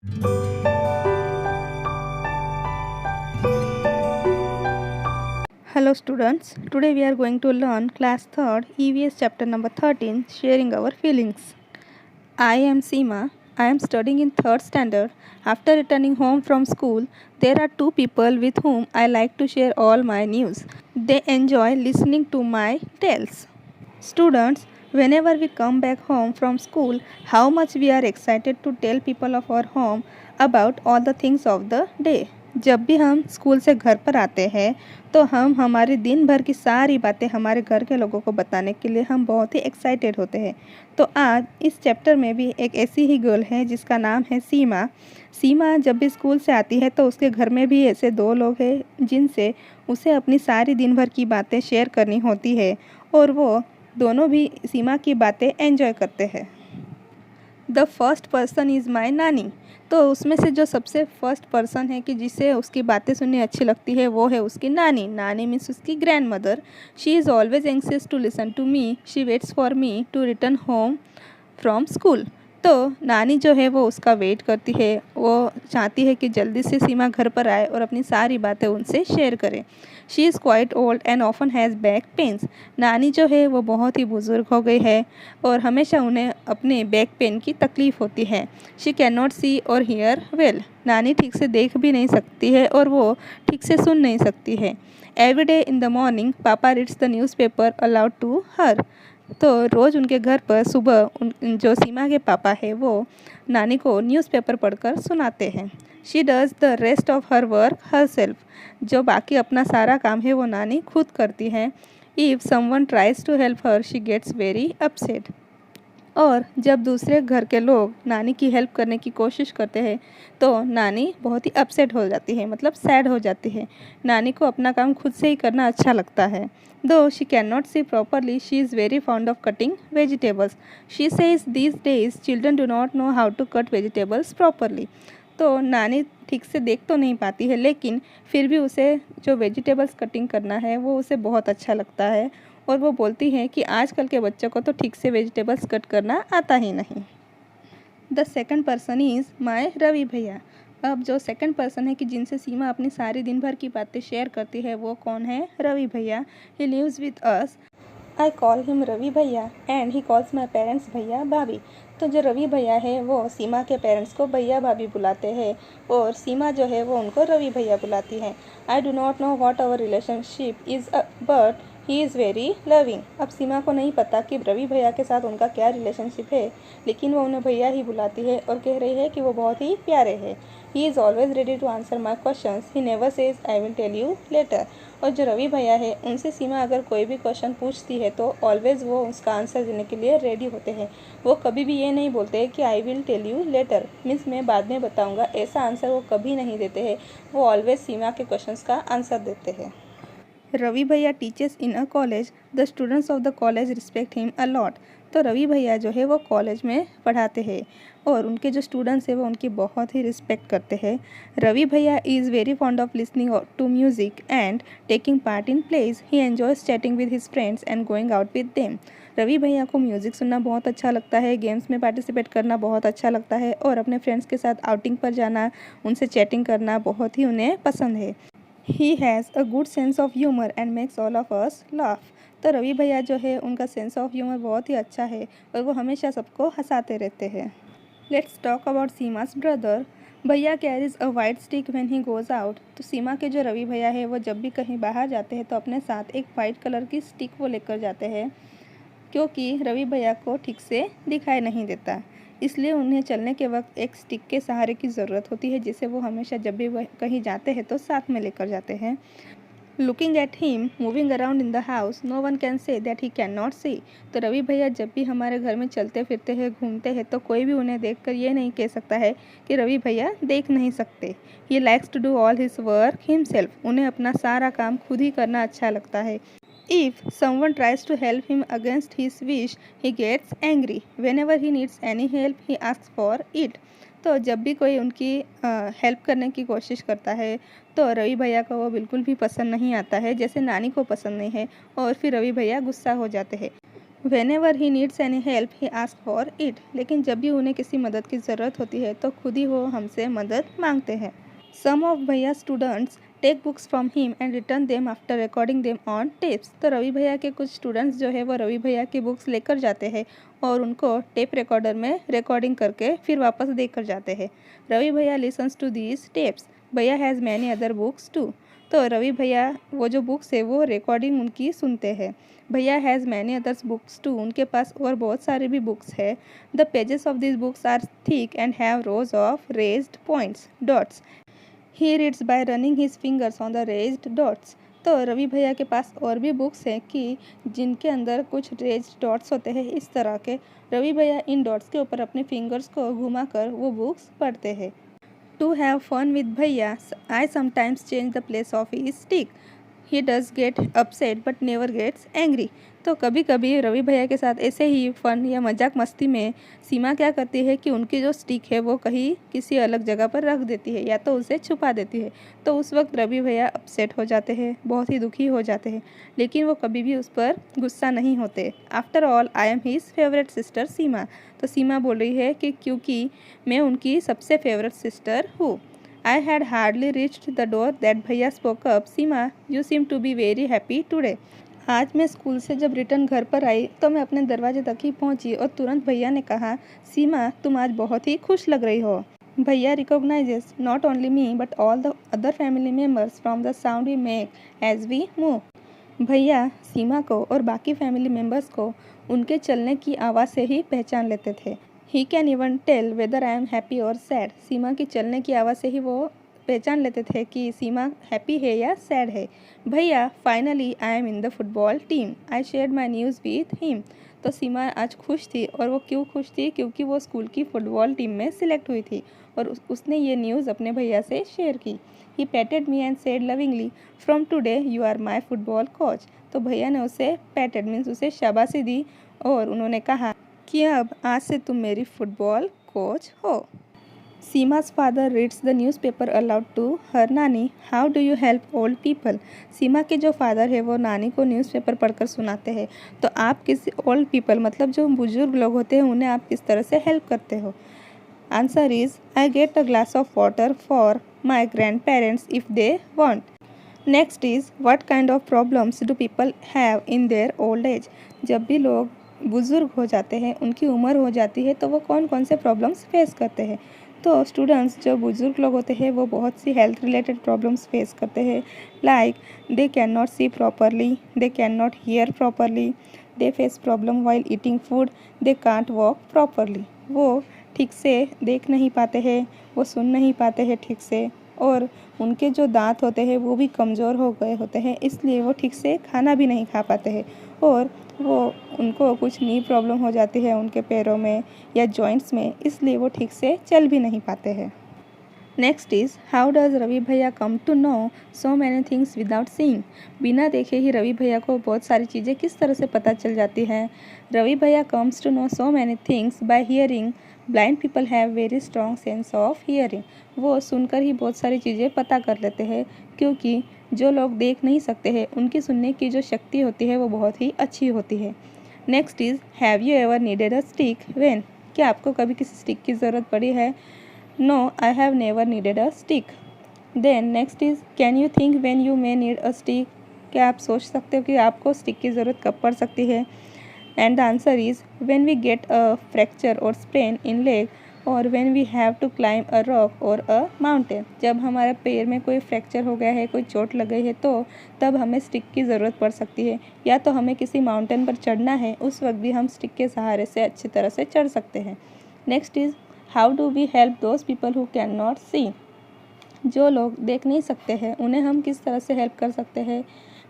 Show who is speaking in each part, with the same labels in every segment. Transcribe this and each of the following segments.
Speaker 1: Hello students, today we are going to learn class 3rd EVS chapter number 13, sharing our feelings. I am Seema. I am studying in 3rd standard. After returning home from school, there are two people with whom I like to share all my news. They enjoy listening to my tales. Students, whenever we come back home from school, how much we are excited to tell people of our home about all the things of the day. जब भी हम school से घर पर आते हैं तो हम हमारे दिन भर की सारी बातें हमारे घर के लोगों को बताने के लिए हम बहुत ही एक्साइटेड होते हैं। तो आज इस चैप्टर में भी एक ऐसी ही गर्ल है जिसका नाम है सीमा। सीमा जब भी स्कूल से आती है तो उसके घर में भी ऐसे दो लोग हैं जिनसे उसे अपनी सारी दिन भर की बातें शेयर करनी होती है और वो दोनों भी सीमा की बातें एंजॉय करते हैं। The first person is my नानी। तो उसमें से जो सबसे फर्स्ट पर्सन है कि जिसे उसकी बातें सुननी अच्छी लगती है वो है उसकी नानी। नानी मीन्स उसकी grand mother. She is always anxious to listen to me. She waits for me to return home from school. तो नानी जो है वो उसका वेट करती है, वो चाहती है कि जल्दी से सीमा घर पर आए और अपनी सारी बातें उनसे शेयर करे। She is quite old and often has back pains. नानी जो है वो बहुत ही बुज़ुर्ग हो गई है और हमेशा उन्हें अपने बैक पेन की तकलीफ़ होती है। शी कैन नॉट सी और हियर वेल। नानी ठीक से देख भी नहीं सकती है और वो ठीक से सुन नहीं सकती है। Every day in the morning papa reads the newspaper aloud to her. तो रोज़ उनके घर पर सुबह जो सीमा के पापा है वो नानी को न्यूज़पेपर पढ़कर सुनाते हैं। She does the rest of her work her self. जो बाकी अपना सारा काम है वो नानी खुद करती है। If someone tries to help her she gets very upset. और जब दूसरे घर के लोग नानी की हेल्प करने की कोशिश करते हैं तो नानी बहुत ही अपसेट हो जाती है, मतलब सैड हो जाती है। नानी को अपना काम खुद से ही करना अच्छा लगता है। Though she can not see properly she is very fond of cutting vegetables. She says these days children do not know how to cut vegetables properly. तो नानी ठीक से देख तो नहीं पाती है लेकिन फिर भी उसे जो वेजिटेबल्स कटिंग करना है वो उसे बहुत अच्छा लगता है और वो बोलती है कि आजकल के बच्चों को तो ठीक से वेजिटेबल्स कट करना आता ही नहीं। The second person is my Ravi भैया। अब जो सेकंड पर्सन है कि जिनसे सीमा अपनी सारी दिन भर की बातें शेयर करती है वो कौन है? रवि भैया। He lives with us. I call him Ravi bhaiya and he calls my parents bhaiya bhabhi. तो जो रवि भैया है वो सीमा के पेरेंट्स को भैया भाभी बुलाते हैं और सीमा जो है वो उनको रवि भैया बुलाती है। I do not know what our relationship is but he is very loving. अब सीमा को नहीं पता कि रवि भैया के साथ उनका क्या रिलेशनशिप है लेकिन वो उन्हें भैया ही बुलाती है और कह रही है कि वो बहुत ही प्यारे हैं। He is always ready to answer my questions. He never says I will tell you later. और जो रवि भैया है उनसे सीमा अगर कोई भी क्वेश्चन पूछती है तो ऑलवेज़ वो उसका आंसर देने के लिए रेडी होते हैं। वो कभी भी ये नहीं बोलते कि I will tell you later means मैं बाद में बताऊंगा, ऐसा आंसर वो कभी नहीं देते हैं। वो ऑलवेज सीमा के क्वेश्चंस का आंसर देते हैं। रवि भैया teachers in a college. The students of the college respect him a lot. तो रवि भैया जो है वो कॉलेज में पढ़ाते हैं और उनके जो स्टूडेंट्स हैं वो उनकी बहुत ही रिस्पेक्ट करते हैं। रवि भैया is very fond of listening to music and taking part in plays. He enjoys chatting with his friends and going out with them. Ravi भैया को म्यूज़िक सुनना बहुत अच्छा लगता है, गेम्स में पार्टिसिपेट करना बहुत अच्छा लगता है और अपने फ्रेंड्स के साथ आउटिंग पर जाना, उनसे चैटिंग करना बहुत ही उन्हें पसंद है। He has a good sense of humour and makes all of us laugh. तो रवि भैया जो है उनका सेंस ऑफ ह्यूमर बहुत ही अच्छा है और वो हमेशा सबको हंसाते रहते हैं। Let's talk about Seema's brother. Bhaiya carries a white stick when he goes out. तो सीमा के जो रवि भैया है वो जब भी कहीं बाहर जाते हैं तो अपने साथ एक वाइट कलर की स्टिक वो लेकर जाते हैं क्योंकि रवि भैया को ठीक से दिखाई नहीं देता, इसलिए उन्हें चलने के वक्त एक स्टिक के सहारे की ज़रूरत होती है जिसे वो हमेशा जब भी वह कहीं जाते हैं तो साथ में लेकर जाते हैं। Looking at him moving around in the house no one can say that he can not see. तो रवि भैया जब भी हमारे घर में चलते फिरते हैं, घूमते हैं तो कोई भी उन्हें देखकर ये नहीं कह सकता है कि रवि भैया देख नहीं सकते। He likes to do all his work himself. उन्हें अपना सारा काम खुद ही करना अच्छा लगता है। If someone tries to help him against his wish, he gets angry. Whenever he needs any help, he asks for it. तो जब भी कोई उनकी हेल्प करने की कोशिश करता है तो रवि भैया को वो बिल्कुल भी पसंद नहीं आता है, जैसे नानी को पसंद नहीं है और फिर रवि भैया गुस्सा हो जाते हैं। Whenever he needs any help, he asks for it. लेकिन जब भी उन्हें किसी मदद की ज़रूरत होती है तो खुद ही वो हमसे मदद मांगते हैं. Some of भैया students take books from him and return them after recording them on tapes. तो रवि भैया के कुछ स्टूडेंट्स जो है वो रवि भैया की बुक्स लेकर जाते हैं और उनको टेप रिकॉर्डर में रिकॉर्डिंग करके फिर वापस देकर जाते हैं. रवि भैया लिसन्स टू दीज टेप्स. भैया has many other books too. तो रवि भैया वो जो बुक्स है वो रिकॉर्डिंग उनकी सुनते हैं. भैया has many others books too. उनके पास और बहुत सारी भी बुक्स है. The pages of this books are thick and have rows of raised points dots. He reads by running his fingers on the raised dots. तो रवि भैया के पास और भी बुक्स हैं कि जिनके अंदर कुछ रेज्ड डॉट्स होते हैं इस तरह के. रवि भैया इन डॉट्स के ऊपर अपने फिंगर्स को घुमाकर वो बुक्स पढ़ते हैं. To have fun with Bhaiya, I sometimes change the place of his stick. He does get upset but never gets angry. तो कभी कभी रवि भैया के साथ ऐसे ही फन या मजाक मस्ती में सीमा क्या करती है कि उनकी जो स्टिक है वो कहीं किसी अलग जगह पर रख देती है या तो उसे छुपा देती है. तो उस वक्त रवि भैया अपसेट हो जाते हैं, बहुत ही दुखी हो जाते हैं, लेकिन वो कभी भी उस पर गुस्सा नहीं होते. After all I am his favourite sister Seema. तो सीमा बोल रही है कि क्योंकि मैं उनकी सबसे फेवरेट सिस्टर हूँ. I had hardly reached the door that भैया spoke up. Seema, you seem to be very happy today. आज मैं स्कूल से जब रिटर्न घर पर आई तो मैं अपने दरवाजे तक ही पहुंची और तुरंत भैया ने कहा, सीमा तुम आज बहुत ही खुश लग रही हो. भैया recognizes not only me but all the other family members from the sound we make as we move. भैया सीमा को और बाकी फैमिली मेम्बर्स को उनके चलने की आवाज़ से ही पहचान लेते थे. He can even tell whether I am happy और सैड. सीमा की चलने की आवाज़ से ही वो पहचान लेते थे कि सीमा हैप्पी है या सैड है. भैया finally I am in the football team. I shared my news with him. तो सीमा आज खुश थी और वो क्यों खुश थी? क्योंकि वो स्कूल की फुटबॉल टीम में सिलेक्ट हुई थी और उसने ये न्यूज़ अपने भैया से शेयर की. He patted me and said lovingly, from today you are my football coach. तो भैया ने उसे पैटेड मीन्स उसे शाबाशी दी और उन्होंने कहा कि अब आज से तुम मेरी फुटबॉल कोच हो. Seema's father reads the newspaper aloud to her nani. How do you help old people. Seema के जो फादर है वो नानी को न्यूज़पेपर पढ़कर सुनाते हैं. तो आप किसी ओल्ड पीपल मतलब जो बुजुर्ग लोग होते हैं उन्हें आप किस तरह से हेल्प करते हो. Answer is I get a glass of water for my grand parents if they want. Next is what kind of problems do people have in their old age. जब भी लोग बुज़ुर्ग हो जाते हैं, उनकी उम्र हो जाती है, तो वो कौन कौन से प्रॉब्लम्स फेस करते हैं. तो स्टूडेंट्स जो बुज़ुर्ग लोग होते हैं वो बहुत सी हेल्थ रिलेटेड प्रॉब्लम्स फेस करते हैं. Like they can not see properly, they can not here properly, they face problem while eating food, they can't walk properly. वो ठीक से देख नहीं पाते हैं, वो सुन नहीं पाते हैं ठीक से, और उनके जो दांत होते हैं वो भी कमज़ोर हो गए होते हैं, इसलिए वो ठीक से खाना भी नहीं खा पाते हैं. और वो उनको कुछ नी प्रॉब्लम हो जाती है उनके पैरों में या जॉइंट्स में, इसलिए वो ठीक से चल भी नहीं पाते हैं. Next is how does Ravi bhaiya come to know so many things without seeing. बिना देखे ही रवि भैया को बहुत सारी चीज़ें किस तरह से पता चल जाती हैं. रवि भैया comes to know so many things by hearing. Blind people have very strong sense of hearing. वो सुनकर ही बहुत सारी चीज़ें पता कर लेते हैं, क्योंकि जो लोग देख नहीं सकते हैं उनकी सुनने की जो शक्ति होती है वो बहुत ही अच्छी होती है. Next is have you ever needed a stick when. क्या आपको कभी किसी स्टिक की ज़रूरत पड़ी है. No I have never needed a stick. Then next is can you think when you may need a stick. क्या आप सोच सकते हो कि आपको स्टिक की ज़रूरत कब पड़ सकती है. And the answer is when we get a fracture और स्प्रेन इन लेग और when we have to climb a rock और अ माउंटेन. जब हमारे पैर में कोई फ्रैक्चर हो गया है, कोई चोट लग गई है, तो तब हमें स्टिक की ज़रूरत पड़ सकती है. या तो हमें किसी माउंटेन पर चढ़ना है, उस वक्त भी हम स्टिक के सहारे से अच्छी तरह से चढ़ सकते हैं. Next is how do we help those people who can not see. जो लोग देख नहीं सकते हैं उन्हें हम किस तरह से हेल्प कर सकते हैं.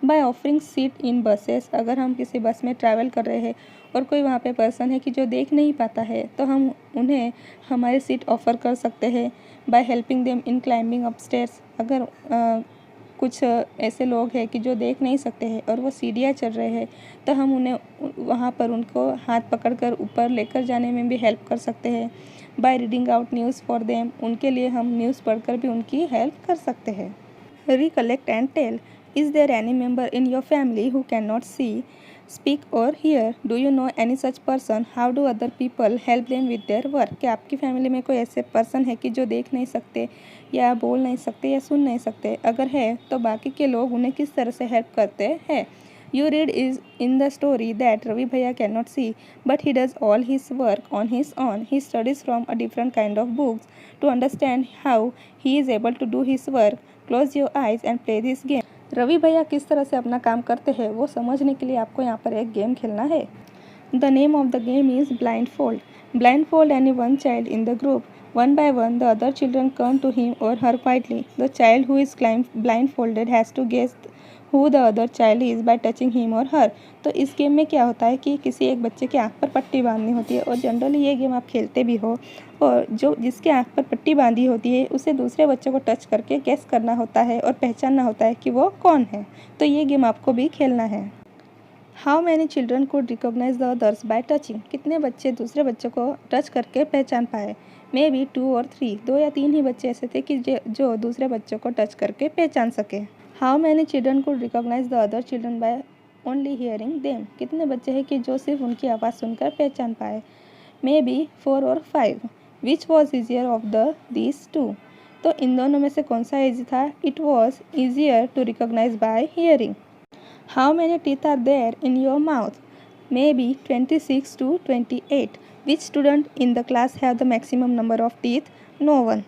Speaker 1: By offering seat in buses. अगर हम किसी बस में ट्रैवल कर रहे हैं और कोई वहाँ पे पर्सन है कि जो देख नहीं पाता है, तो हम उन्हें हमारी सीट ऑफ़र कर सकते हैं. By helping them in climbing upstairs. अगर कुछ ऐसे लोग हैं कि जो देख नहीं सकते हैं और वो सीढ़ियाँ चढ़ रहे हैं, तो हम उन्हें वहाँ पर उनको हाथ पकड़कर ऊपर लेकर जाने में भी हेल्प कर सकते हैं. By reading out news for them. उनके लिए हम न्यूज़ पढ़कर भी उनकी हेल्प कर सकते हैं. Recollect and tell. Is there any member in your family who cannot see? Speak और hear, do you know any such person, how do other people help them with their work. क्या आपकी family में कोई ऐसे person है कि जो देख नहीं सकते या बोल नहीं सकते या सुन नहीं सकते, अगर है तो बाकी के लोग उन्हें किस तरह से हेल्प करते हैं। You read is in the story that Ravi Bhaiya cannot see, but he does all his work on his own. He studies from a different kind of books to understand how he is able to do his work. Close your eyes and play this game. Ravi भैया किस तरह से अपना काम करते हैं वो समझने के लिए आपको यहाँ पर एक गेम खेलना है। The name of the game is blindfold. Blindfold any one child in the group. One by one, the other children come to him or her quietly. The child who is blindfolded has to guess who the other child is by touching him or her. तो इस game में क्या होता है कि किसी एक बच्चे की आंख पर पट्टी बांधनी होती है और जनरली ये गेम आप खेलते भी हो, और जो जिसके आंख पर पट्टी बांधी होती है उसे दूसरे बच्चे को टच करके गेस करना होता है और पहचानना होता है कि वो कौन है। तो ये गेम आपको भी खेलना है। How many children could recognise the others by touching. कितने बच्चे दूसरे बच्चों को टच करके पहचान पाए। मे बी 2 or 3, 2 या 3 ही बच्चे ऐसे थे कि जो दूसरे बच्चों को टच करके पहचान सके। How many children could recognise the other children by only hearing them. कितने बच्चे हैं कि जो सिर्फ उनकी आवाज़ सुनकर पहचान पाए। May be 4 or 5। Which was easier of the these 2। तो इन दोनों में से कौन सा ईजी था। It was easier to recognise by hearing. How many teeth are there in your mouth? Maybe 26 to 28. Which student in the class have the maximum number of teeth? No one.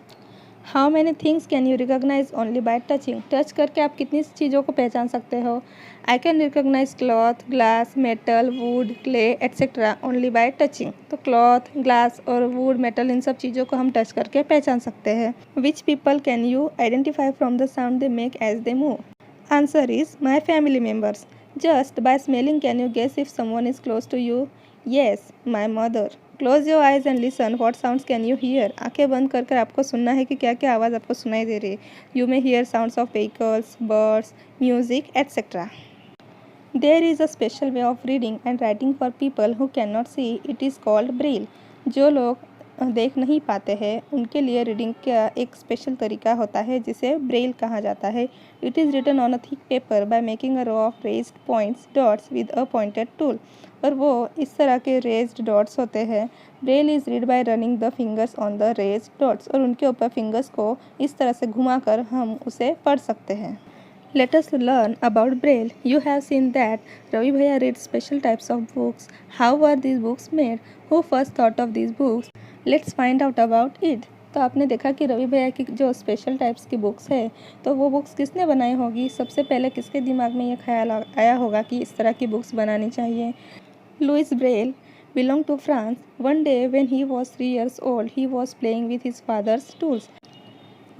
Speaker 1: How many things can you recognize only by touching? Touch करके आप कितनी चीज़ों को पहचान सकते हो। I can recognize cloth, glass, metal, wood, clay, etc. only by touching. तो cloth, glass और wood, metal इन सब चीज़ों को हम टच करके पहचान सकते हैं। Which people can you identify from the sound they make as they move? Answer is my family members. Just by smelling can you guess if someone is close to you? Yes, my mother. Close your eyes and listen. What sounds can you hear? आंखें बंद कर कर आपको सुनना है कि क्या क्या आवाज़ आपको सुनाई दे रही है। You may hear sounds of vehicles, birds, music, etc. There is a special way of reading and writing for people who cannot see. It is called braille. जो लोग देख नहीं पाते हैं उनके लिए रीडिंग का एक स्पेशल तरीका होता है जिसे ब्रेल कहा जाता है। It is written on a thick paper by making a row of raised points dots with a pointed tool. और वो इस तरह के रेज्ड डॉट्स होते हैं। Braille is read by running the fingers on the raised dots, और उनके ऊपर फिंगर्स को इस तरह से घुमाकर हम उसे पढ़ सकते हैं। Let us learn about Braille. You have seen that Ravi Bhaiya reads special types of books. How were these books made? Who first thought of these books? Let's find out about it. तो आपने देखा कि रवि भैया की जो special types की books है तो वो बुक्स किसने बनाई होगी। सबसे पहले किसके दिमाग में ये ख्याल आया होगा कि इस तरह की बुक्स बनानी चाहिए। Louis Braille belonged to France. One day when he was 3 years old, he was playing with his father's tools.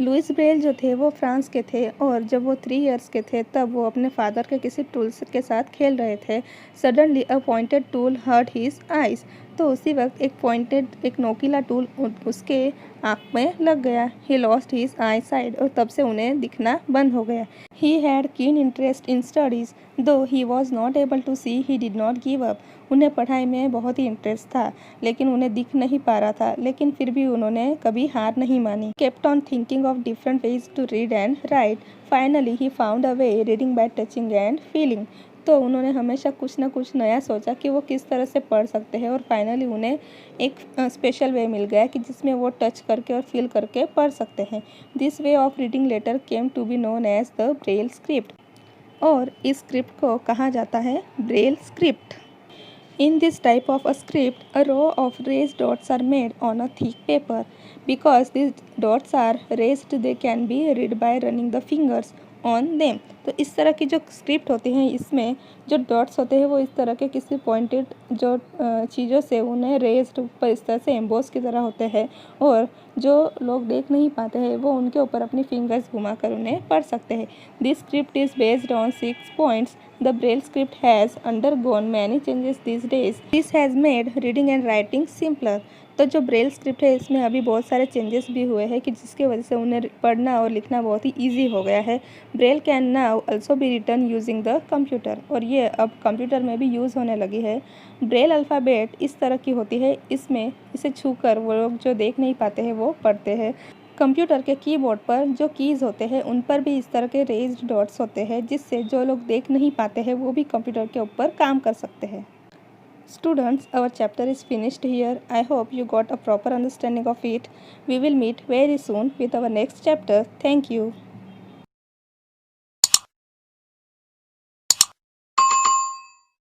Speaker 1: Louis Braille जो थे वो फ्रांस के थे और जब वो 3 इयर्स के थे तब वो अपने फादर के किसी टूल्स के साथ खेल रहे थे। Suddenly a pointed tool hurt his eyes. तो उसी वक्त एक नोकीला टूल उसके आँख में लग गया। He lost his eyesight, और तब से उन्हें दिखना बंद हो गया। He had keen interest in studies though he was not able to see he did not give up. उन्हें पढ़ाई में बहुत ही इंटरेस्ट था लेकिन उन्हें दिख नहीं पा रहा था, लेकिन फिर भी उन्होंने कभी हार नहीं मानी। Kept on thinking of different ways to read and write. Finally he found a way reading by touching and feeling. तो उन्होंने हमेशा कुछ ना कुछ नया सोचा कि वो किस तरह से पढ़ सकते हैं और फाइनली उन्हें एक स्पेशल वे मिल गया कि जिसमें वो टच करके और फील करके पढ़ सकते हैं। This way of reading letter came to be known as the Braille script, और इस स्क्रिप्ट को कहा जाता है Braille script. In this type of a script, a row of raised dots are made on a thick paper. Because these dots are raised, they can be read by running the fingers on them. तो इस तरह की जो script होती हैं इसमें जो dots होते हैं वो इस तरह के किसी पॉइंटेड जो चीज़ों से उन्हें रेज्ड ऊपर इस तरह से एम्बोस की तरह होते हैं, और जो लोग देख नहीं पाते हैं वो उनके ऊपर अपनी फिंगर्स घुमाकर उन्हें पढ़ सकते हैं। This script is based on 6 points. The Braille script has undergone many changes these days. This has made reading and writing simpler. तो जो ब्रेल स्क्रिप्ट है इसमें अभी बहुत सारे चेंजेस भी हुए हैं कि जिसके वजह से उन्हें पढ़ना और लिखना बहुत ही इजी हो गया है। Braille can now also be written using the computer, और ये अब कंप्यूटर में भी यूज़ होने लगी है। ब्रेल अल्फ़ाबेट इस तरह की होती है, इसमें इसे छूकर वो लोग जो देख नहीं पाते हैं वो पढ़ते हैं। कंप्यूटर के कीबोर्ड पर जो कीज़ होते हैं उन पर भी इस तरह के रेज्ड डॉट्स होते हैं, जिससे जो लोग देख नहीं पाते हैं वो भी कंप्यूटर के ऊपर काम कर सकते हैं। Students, our chapter is finished here. I hope you got a proper understanding of it. We will meet very soon with our next chapter. Thank you.